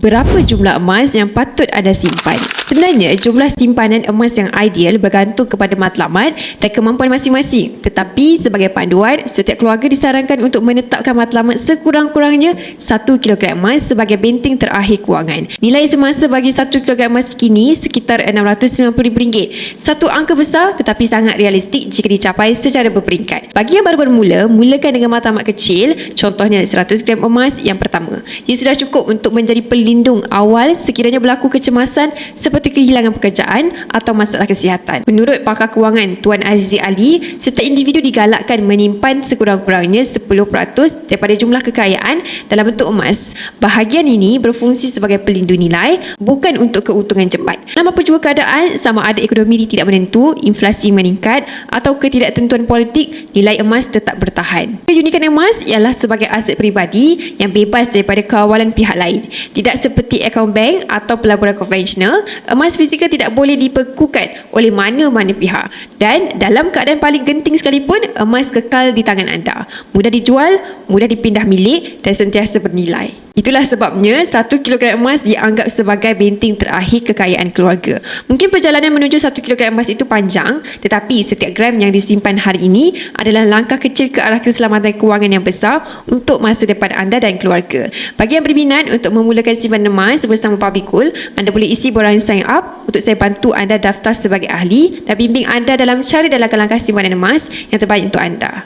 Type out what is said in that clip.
Berapa jumlah emas yang patut anda simpan? Sebenarnya, jumlah simpanan emas yang ideal bergantung kepada matlamat dan kemampuan masing-masing. Tetapi, sebagai panduan, setiap keluarga disarankan untuk menetapkan matlamat sekurang-kurangnya 1 kilogram emas sebagai benteng terakhir kewangan. Nilai semasa bagi 1 kilogram emas kini sekitar RM690,000. Satu angka besar tetapi sangat realistik jika dicapai secara berperingkat. Bagi yang baru bermula, mulakan dengan matlamat kecil, contohnya 100 gram emas yang pertama. Ia sudah cukup untuk menjadi pelindung awal sekiranya berlaku kecemasan seperti kehilangan pekerjaan atau masalah kesihatan. Menurut pakar kewangan Tuan Azizi Ali, setiap individu digalakkan menyimpan sekurang-kurangnya 10% daripada jumlah kekayaan dalam bentuk emas. Bahagian ini berfungsi sebagai pelindung nilai, bukan untuk keuntungan cepat. Dalam apa jua keadaan, sama ada ekonomi tidak menentu, inflasi meningkat atau ketidaktentuan politik, nilai emas tetap bertahan. Keunikan emas ialah sebagai aset peribadi yang bebas daripada kawalan pihak lain. Tidak seperti akaun bank atau pelaburan konvensional, emas fizikal tidak boleh dibekukan oleh mana-mana pihak. Dan dalam keadaan paling genting sekalipun, emas kekal di tangan anda. Mudah dijual, mudah dipindah milik dan sentiasa bernilai. Itulah sebabnya 1 kilogram emas dianggap sebagai benteng terakhir kekayaan keluarga. Mungkin perjalanan menuju 1 kilogram emas itu panjang, tetapi setiap gram yang disimpan hari ini adalah langkah kecil ke arah keselamatan kewangan yang besar untuk masa depan anda dan keluarga. Bagi yang berminat untuk memulakan simpanan emas bersama Pabikul, anda boleh isi borang sign up untuk saya bantu anda daftar sebagai ahli dan bimbing anda dalam cara dan langkah-langkah simpanan emas yang terbaik untuk anda.